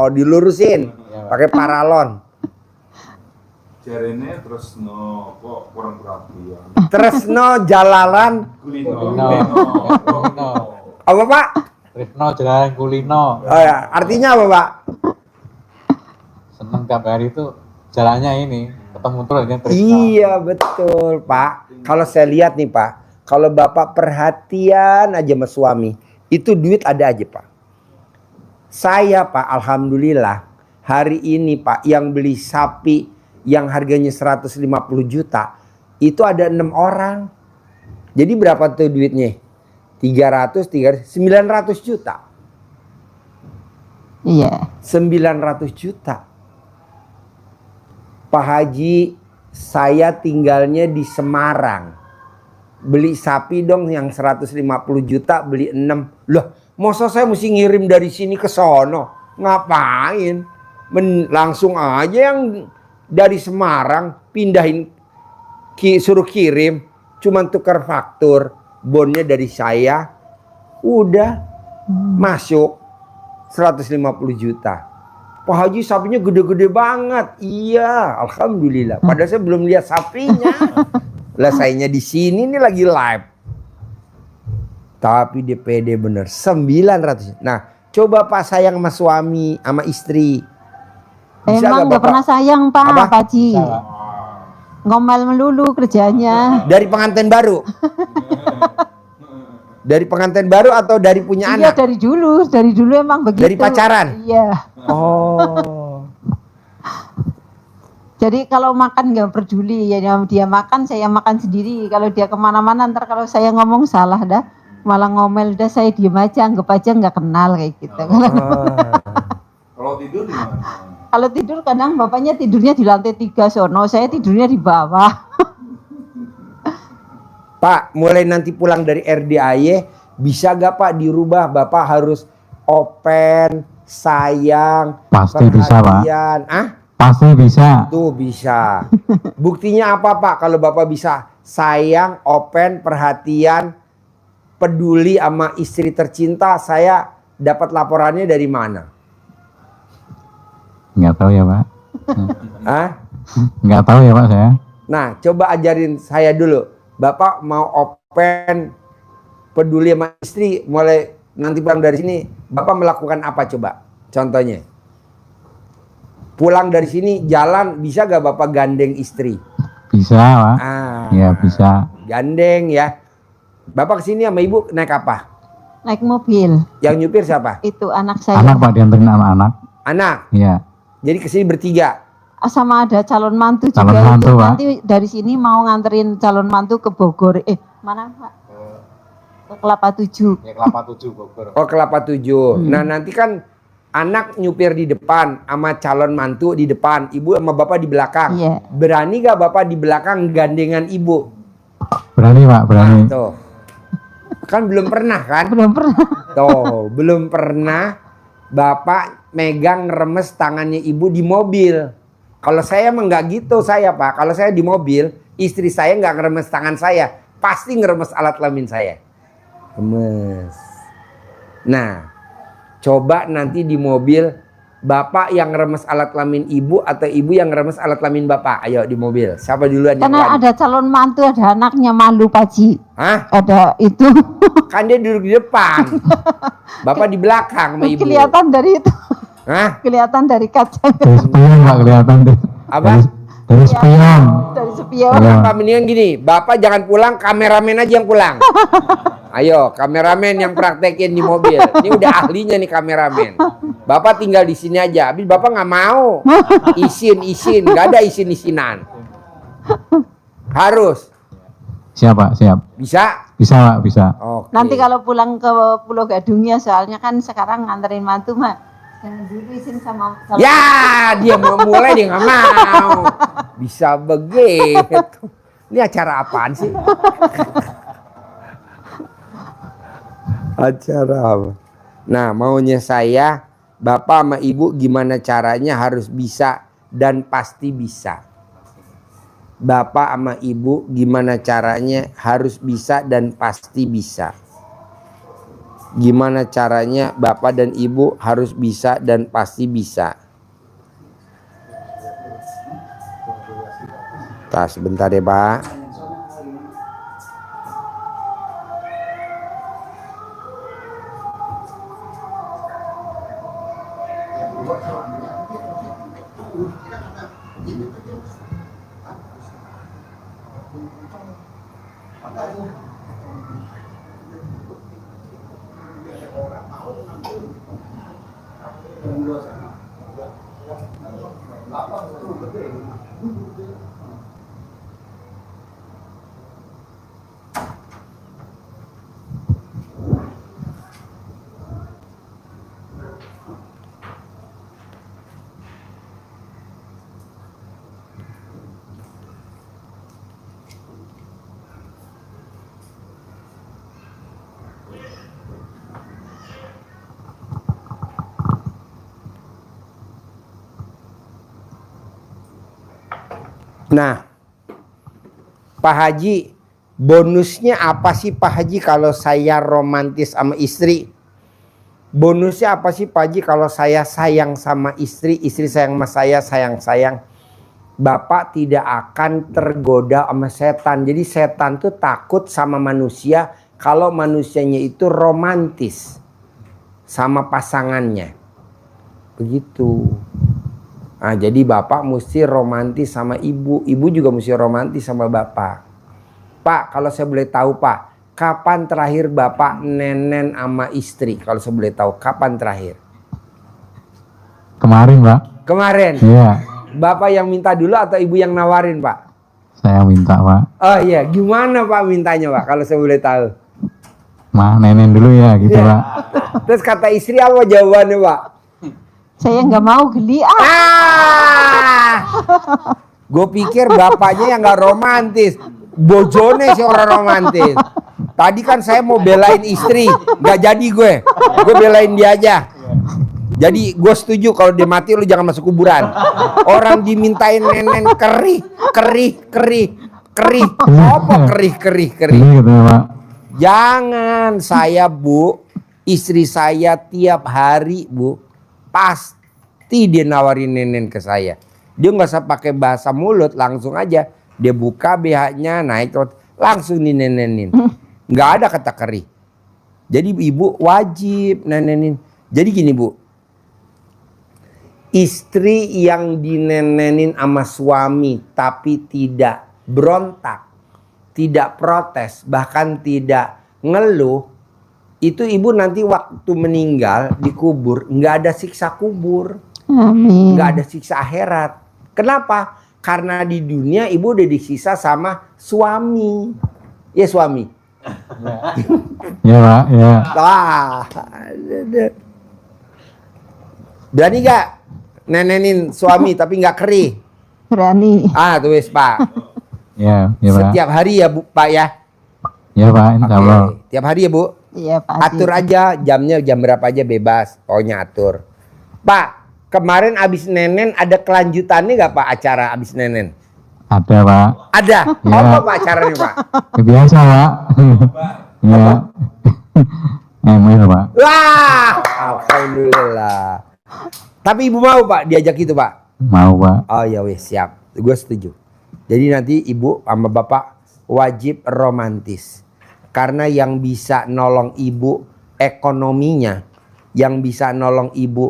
Dilurusin pakai paralon. Jarene terus no kok kurang perhatian. Tresno jalalan Kulino. apa Pak? Rifno jalan kulino. Oh ya, artinya apa Pak? Seneng tiap hari itu jalannya ini ketemu terus dengan Trisno. Iya betul Pak. Kalau saya lihat nih Pak, kalau Bapak perhatian aja sama suami, itu duit ada aja Pak. Saya Pak, alhamdulillah hari ini Pak yang beli sapi yang harganya 150 juta itu ada 6 orang. Jadi berapa tuh duitnya? 900 juta. Iya. 900 juta. Pak Haji, saya tinggalnya di Semarang. Beli sapi dong yang 150 juta, beli 6. Loh, masa saya mesti ngirim dari sini ke sono? Ngapain? Langsung aja yang dari Semarang pindahin, suruh kirim, cuman tukar faktur, bonnya dari saya, udah masuk 150 juta. Pak Haji sapinya gede-gede banget. Iya, alhamdulillah. Padahal saya belum lihat sapinya. Lah sayanya di sini nih lagi live. Tapi DPD bener 900. Nah, coba Pak sayang sama suami, sama istri. Bisa Emang nggak Bapak? pernah sayang Pak, Apa? Pak Haji. Bisa, Pak. Ngomel melulu kerjanya. Dari pengantin baru? Dari pengantin baru atau dari punya Iya anak? dari dulu emang begitu. Dari pacaran? Iya. Oh. Jadi kalau makan nggak peduli, ya dia makan saya makan sendiri. Kalau dia kemana-mana ntar kalau saya ngomong salah dah, malah ngomel dah saya diem aja, anggap aja nggak kenal kayak gitu. Kalau tidur gimana? Kalau tidur kadang bapaknya tidurnya di lantai 3 sono, saya tidurnya di bawah. Pak, mulai nanti pulang dari RDAY, bisa gak Pak dirubah? Bapak harus open, sayang, Pasti bisa, Pak. perhatian. Ah? Pasti bisa. Tuh bisa. Buktinya apa Pak kalau Bapak bisa sayang, open, perhatian, peduli sama istri tercinta? Saya dapat laporannya dari mana? Nggak tahu ya Pak. Hah? Nggak tahu ya Pak saya. Nah, coba ajarin saya dulu. Bapak mau open, peduli sama istri, mulai nanti pulang dari sini, Bapak melakukan apa coba? Contohnya. Pulang dari sini, jalan, bisa gak Bapak gandeng istri? Bisa Pak. Ah, Ya bisa. gandeng ya. Bapak kesini sama ibu naik apa? Naik mobil, Yang nyupir siapa? itu anak saya. Anak Pak dianterin sama anak. Anak. Iya. Jadi kesini bertiga. Sama ada calon mantu Calon juga mantu, itu. Pak. Nanti dari sini mau nganterin calon mantu ke Bogor. Mana Pak? Ke Kelapa 7. Ya Kelapa 7 Bogor. Oh, Kelapa 7. Nah, nanti kan anak nyupir di depan sama calon mantu di depan, ibu sama bapak di belakang. Iya. Berani gak bapak di belakang gandengan ibu? Berani Pak, berani. Nah, tuh. Kan belum pernah kan? Belum pernah. Tuh, belum pernah bapak megang ngeremes tangannya ibu di mobil. Kalau saya emang nggak gitu saya Pak. Kalau saya di mobil, istri saya nggak ngeremes tangan saya, pasti ngeremes alat kelamin saya. Remes. Nah, coba nanti di mobil bapak yang ngeremes alat kelamin ibu atau ibu yang ngeremes alat kelamin bapak. Ayo di mobil. Siapa duluan yang Karena berani? ada calon mantu, ada anaknya, malu Pak Ji. Hah? Ada itu. Kan dia duduk di depan. Bapak di belakang sama ibu. Kelihatan dari itu. Hah? Kelihatan dari kaca. Dari spion Pak kelihatan deh. Apa? Dari spion. Dari spion. Iya. Bapak mendingan gini, Bapak jangan pulang, kameramen aja yang pulang. Ayo, kameramen yang praktekin di mobil. Ini udah ahlinya nih kameramen. Bapak tinggal di sini aja. Habis Bapak nggak mau isin, nggak ada isin-isinan. Harus. Siap Pak, siap. Bisa? Bisa Pak, bisa. Oke. Nanti kalau pulang ke Pulau Gadungnya, soalnya kan sekarang nganterin mantu mah. Jangan dulu izin sama Ya, dia mau mulai dia nggak mau. Bisa begitu. Ini acara apaan sih? Acara apa? Nah, maunya saya, Bapak sama Ibu gimana caranya harus bisa dan pasti bisa. Bapak sama Ibu gimana caranya harus bisa dan pasti bisa. Gimana caranya Bapak dan Ibu harus bisa dan pasti bisa. Sebentar ya Pak. Nah, Pak Haji, bonusnya apa sih Pak Haji kalau saya romantis sama istri? Bonusnya apa sih Pak Haji kalau saya sayang sama istri, istri sayang sama saya, sayang-sayang? Bapak tidak akan tergoda sama setan. Jadi setan tuh takut sama manusia kalau manusianya itu romantis sama pasangannya. Begitu. Nah, jadi Bapak mesti romantis sama Ibu. Ibu juga mesti romantis sama Bapak. Pak, kalau saya boleh tahu Pak, kapan terakhir Bapak nenen sama istri? Kalau saya boleh tahu, kapan terakhir? Kemarin Pak. Kemarin? Iya. Bapak yang minta dulu atau Ibu yang nawarin Pak? Saya minta Pak. Oh iya, gimana Pak mintanya Pak kalau saya boleh tahu? Ma, nenen dulu ya gitu Iya. Pak. Terus kata istri apa jawabannya Pak? Saya nggak mau geli Gue pikir bapaknya yang nggak romantis, bojone sih orang romantis. Tadi kan saya mau belain istri, nggak jadi gue belain dia aja. Jadi gue setuju kalau dia mati lu jangan masuk kuburan. Orang dimintain nenen kerih. Apa kerih? Gitu ya Pak. Jangan, saya Bu, istri saya tiap hari Bu, pasti dia nawarin nenen ke saya. Dia nggak usah pakai bahasa mulut, langsung aja dia buka BH-nya naik langsung dinenenin. Nggak ada kata kerih. Jadi Ibu wajib nenenin. Jadi gini Bu, istri yang dinenenin sama suami tapi tidak berontak, tidak protes, bahkan tidak ngeluh, itu Ibu nanti waktu meninggal dikubur nggak ada siksa kubur. Amin. Nggak ada siksa akhirat. Kenapa? Karena di dunia Ibu udah disiksa sama suami. Ya suami. Iya Pak, ya. Wah. Berani gak nenenin suami tapi nggak kerih? Berani. Tuh wis Pak. Iya, iya Pak. Setiap hari ya Bu, Pak ya. Iya Pak, insya Allah. Oke. Tiap hari ya Bu. Iya Pak. Atur aja jamnya, jam berapa aja bebas. Pokoknya atur. Pak, kemarin abis nenen ada kelanjutannya nggak Pak acara abis nenen? Ada Pak. Ada. Ya. Apa Pak acaranya Pak? Ya, biasa Pak. Iya. Emil Pak. Wah, alhamdulillah. Tapi Ibu mau Pak diajak itu Pak? Mau Pak. Oh ya wes siap. Gue setuju. Jadi nanti Ibu sama Bapak wajib romantis. Karena yang bisa nolong Ibu ekonominya, yang bisa nolong Ibu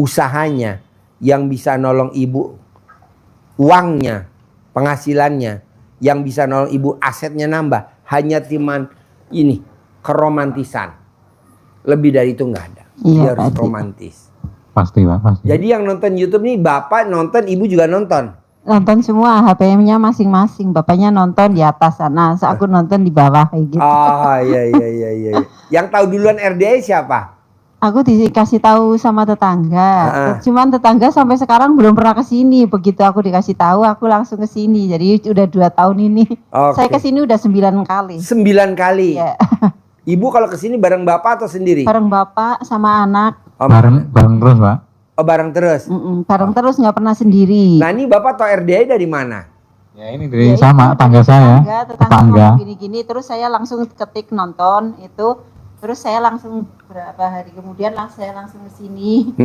usahanya, yang bisa nolong Ibu uangnya, penghasilannya, yang bisa nolong ibu, asetnya nambah, hanya cuman ini keromantisan. Lebih dari itu nggak ada. Iya, Dia harus Pak Haji. romantis. Pasti Pak, pasti. Jadi yang nonton YouTube nih bapak nonton, ibu juga nonton. Nonton semua, HP-nya masing-masing. Bapaknya nonton di atas sana, aku nonton di bawah kayak gitu. Ah iya. Yang tahu duluan RDA siapa? Aku dikasih tahu sama tetangga. Cuman tetangga sampai sekarang belum pernah ke sini. Begitu aku dikasih tahu, aku langsung ke sini. Jadi udah 2 tahun ini. Oke. Saya ke sini udah 9 kali. 9 kali. Ya. Ibu kalau ke sini bareng bapak atau sendiri? Bareng bapak sama anak. Bareng terus Pak. Oh bareng terus. Bareng terus, nggak pernah sendiri. Nah ini bapak tahu RDA dari mana? Ya ini dari Ya, sama itu tangga saya. tetangga gini-gini, terus saya langsung ketik nonton itu, terus saya langsung berapa hari kemudian saya langsung ke sini.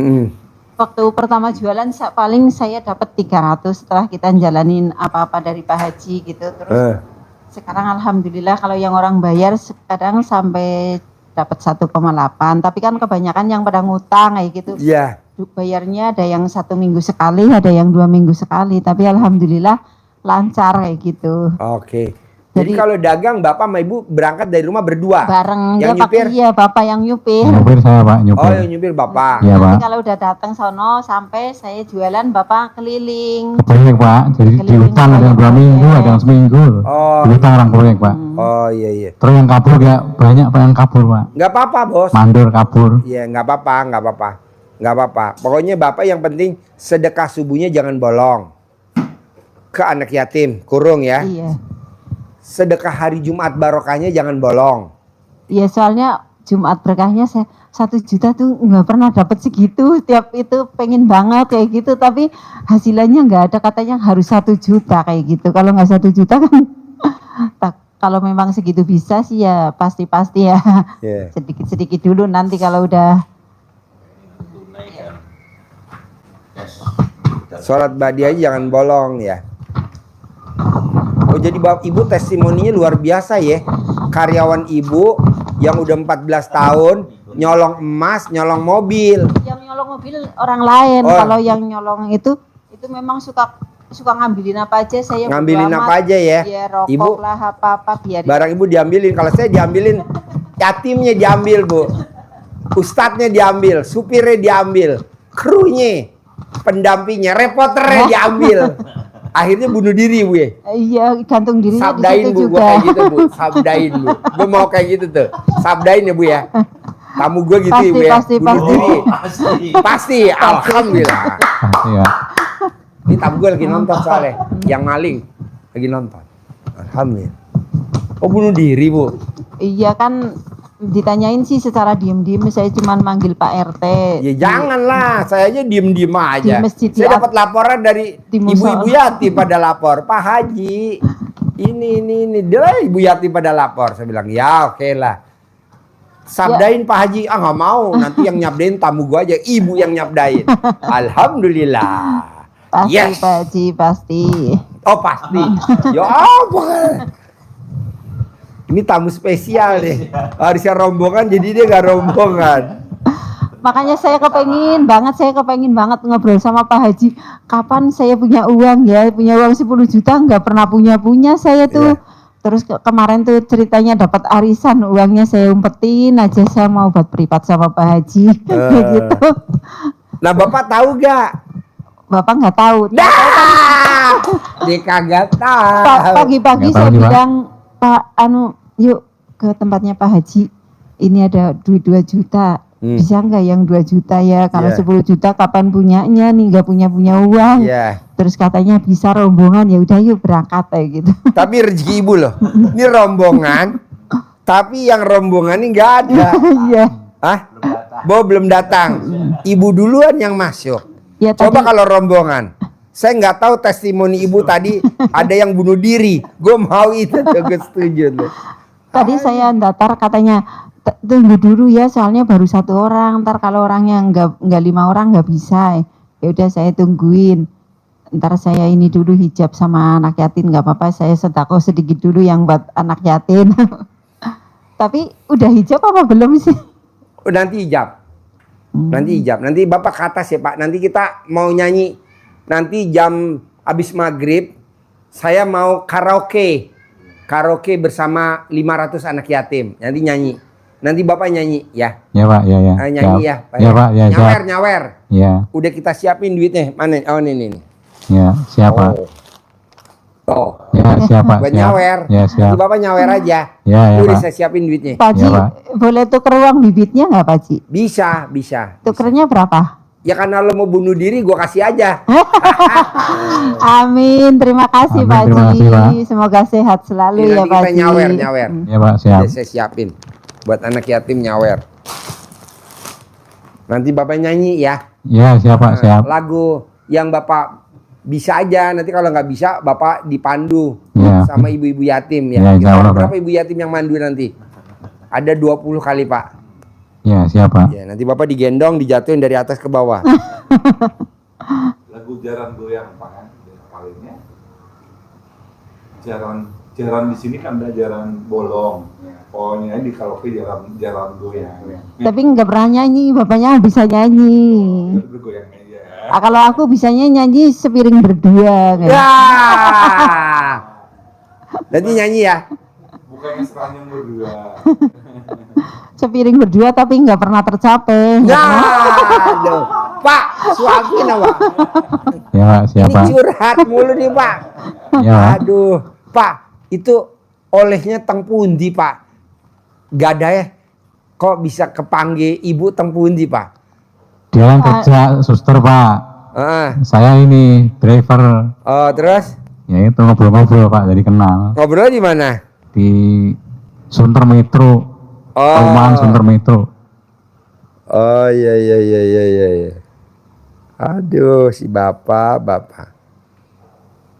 Waktu pertama jualan paling saya dapat 300 setelah kita jalanin apa-apa dari Pak Haji gitu. Terus sekarang alhamdulillah kalau yang orang bayar kadang sampai dapat 1,8, tapi kan kebanyakan yang pada ngutang kayak gitu. Iya. Bayarnya ada yang 1 minggu sekali, ada yang 2 minggu sekali, tapi alhamdulillah lancar kayak gitu. Oke. Jadi kalau dagang bapak sama ibu berangkat dari rumah berdua. Bareng Yang dia pakai, nyupir? iya bapak yang nyupir. Nyupir saya Pak, nyupir. Oh yang nyupir bapak. Iya Pak. Nanti kalau udah datang sono sampai saya jualan bapak keliling. Proyek Pak, jadi diutang ada yang 2 minggu, ada yang seminggu. Oh. Diutang orang proyek Pak. Oh iya. Terus yang kabur gak banyak Pak yang kabur Pak. Nggak apa-apa bos. Mandor kabur. Iya nggak apa-apa. Pokoknya bapak yang penting sedekah subuhnya jangan bolong. Ke anak yatim, kurung ya. Iya. Sedekah hari Jumat barokahnya jangan bolong. Iya soalnya Jumat berkahnya saya 1 juta tuh nggak pernah dapat segitu. Tiap itu pengen banget kayak gitu, tapi hasilnya nggak ada, katanya harus 1 juta kayak gitu. Kalau nggak 1 juta kan, kalau memang segitu bisa sih ya pasti ya. Yeah. Sedikit-sedikit dulu, nanti kalau udah. Sholat badiah jangan bolong ya. Oh jadi bapak ibu testimoninya luar biasa ya. Karyawan ibu yang udah 14 tahun nyolong emas, nyolong mobil. Yang nyolong mobil orang lain. Oh. Kalau yang nyolong itu memang suka ngambilin apa aja. Saya Ngambilin bodo apa amat. aja ya. Ya rokok Ibu lah apa-apa biar. barang ibu diambilin. Kalau saya diambilin, yatimnya diambil bu, ustadznya diambil, supirnya diambil, krunya, pendampingnya, reporternya diambil. Akhirnya bunuh diri bu ya. Iya, gantung dirinya di Sabdain situ bu, gua juga. kayak gitu bu, sabdain bu. Gue mau kayak gitu tuh, sabdain ya bu ya. Tamu gue gitu ya bu ya, bunuh diri. Pasti, alhamdulillah. Pasti ya. Ini tamu gue lagi nonton soalnya, yang maling lagi nonton. Alhamdulillah. Oh bunuh diri bu? Iya kan, ditanyain sih secara diem-diem, saya cuma manggil Pak RT. Ya janganlah, saya aja diem-diem aja. Di masjid Saya dapat laporan dari di musola. ibu-ibu yatim pada lapor, Pak Haji, ini, dia lah ibu yatim pada lapor. Saya bilang ya oke lah. Sabdain Pak Haji, nggak mau, nanti yang nyabdain tamu gua aja, ibu yang nyabdain. Alhamdulillah. Pasti Yes. Pak Haji, pasti. Oh pasti. Ya apa? Ini tamu spesial deh. Harusnya rombongan, jadi dia nggak rombongan. Makanya saya kepengen banget ngobrol sama Pak Haji. Kapan saya punya uang ya, punya uang 10 juta, nggak pernah punya saya tuh. Terus kemarin tuh ceritanya dapat arisan, uangnya saya umpetin aja, saya mau buat privat sama Pak Haji. Kayak gitu. Nah bapak tahu gak? Bapak nggak tahu. Dah, dia kagak tahu. Pagi-pagi Nggak tahu saya nih, Pak. bilang, Pak, yuk ke tempatnya Pak Haji. Ini ada duit 2 juta. Bisa nggak yang 2 juta ya? Kalau 10 juta kapan punyanya nih? Nggak punya uang. Iya. Terus katanya bisa rombongan, ya udah yuk berangkat kayak gitu. Tapi rezeki ibu loh. Ini rombongan. Tapi yang rombongan ini nggak ada. Iya. Hah? Bo belum datang. Ibu duluan yang masuk. Ya, Coba tadi, kalau rombongan. Saya nggak tahu testimoni ibu tadi ada yang bunuh diri. Gue mau itu tuh, gue setuju tuh. tadi saya datar katanya tunggu dulu ya, soalnya baru 1 orang. Ntar kalau orangnya nggak 5 orang nggak bisa. Ya udah saya tungguin. Ntar saya ini dulu hijab sama anak yatim, nggak apa-apa. Saya sedekah sedikit dulu yang buat anak yatim. Tapi udah hijab apa belum sih? Oh, nanti hijab. Nanti hijab. Nanti bapak ke atas ya pak. Nanti kita mau nyanyi. Nanti jam Abis maghrib saya mau karaoke. Karaoke bersama 500 anak yatim. Nanti nyanyi. Nanti Bapak nyanyi ya. Ya Pak, ya ya. Nyanyi Siap. ya, Pak. Ya Pak, ya nyawer, siap. nyawer. Ya, Udah kita siapin duitnya. Mana? Oh ini. ya siap Pak. Oh. Ya siap Pak. Buat Siap. nyawer. Ya siap. Nanti Bapak nyawer aja. Ya ya Udah Pak. saya siapin duitnya. Pak Haji, Ya, Pak. boleh tuker uang bibitnya nggak Pak Haji? Bisa. Tukernya berapa? Ya karena lo mau bunuh diri, gua kasih aja. Amin, terima kasih Amin, Pak terima Haji. kasih, Pak. Semoga sehat selalu Ini ya nanti Pak kita Haji. nyawer. Ya Pak, siap. Udah saya siapin. Buat anak yatim nyawer. Nanti Bapak nyanyi ya. Ya siap Pak, siap. Lagu yang Bapak bisa aja. Nanti kalau nggak bisa Bapak dipandu Ya. sama ibu-ibu yatim ya. Ya, insya Kira-kira Allah, berapa Pak. ibu yatim yang mandu nanti? Ada 20 kali Pak. Ya siap Pak. Ya, nanti Bapak digendong, dijatuhin dari atas ke bawah. Lagu jaran goyang Pak kan palingnya. Jaran di sini kan ada jaran bolong. Pokoknya di karaoke jaran goyang. Tapi nggak pernah nyanyi, bapaknya bisa nyanyi. Bergoyang aja. Kalau aku bisanya nyanyi sepiring berdua. Kan? Ya. Nanti nyanyi ya. Bukannya seranyong berdua. Sepiring berdua tapi nggak pernah tercapai. Ya, aduh. Pak, suapin apa? Ya Pak, siap Ini Pak. curhat mulu nih Pak. Ya Pak. Aduh, Pak, itu olehnya teng pundi Pak? Gak ada ya? Kok bisa kepanggil ibu teng pundi Pak? Dia kan kerja suster Pak. Ah, Saya ini driver. oh terus Ya itu ngobrol-ngobrol Pak, jadi kenal. ngobrol di mana? Di Sunter Metro. Perumahan Sunter Metro. Oh iya. Aduh, si bapak.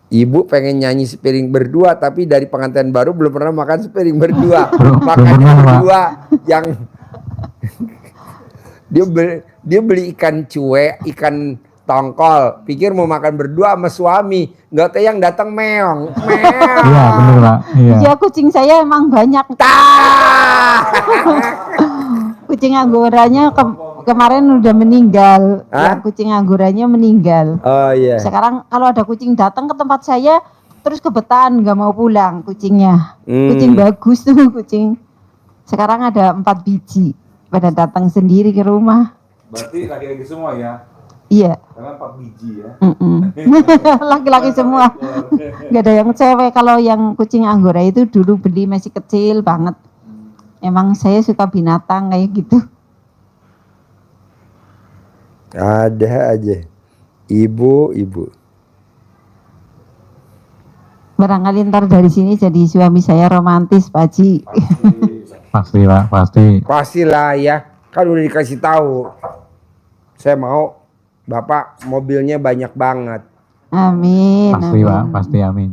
Ibu pengen nyanyi sepiring berdua, tapi dari pengantin baru belum pernah makan sepiring berdua. Belum Makannya pernah, Pak. berdua yang dia beli ikan cuek, ikan tongkol. Pikir mau makan berdua sama suami, nggak tahu yang datang meong. Iya benar Pak. Iya. Ya kucing saya emang banyak. Kucing anggoranya kemarin udah meninggal. Hah? Yang kucing anggorannya meninggal. Oh iya. Sekarang kalau ada kucing datang ke tempat saya terus kebetulan nggak mau pulang kucingnya. Kucing bagus tuh kucing. Sekarang ada 4 biji pada datang sendiri ke rumah. Berarti laki-laki semua ya. Iya. Karena 4 biji ya. Laki-laki semua. Gak ada yang cewek. Kalau yang kucing anggora itu dulu beli masih kecil banget. Emang saya suka binatang kayak gitu. Ada aja. Ibu. Barangkali ntar dari sini jadi suami saya romantis, Pak Haji. Pasti Pak, pasti. Pastilah ya. Kan udah dikasih tahu. Saya mau Bapak mobilnya banyak banget. Amin. Pasti Pak, amin. pasti amin.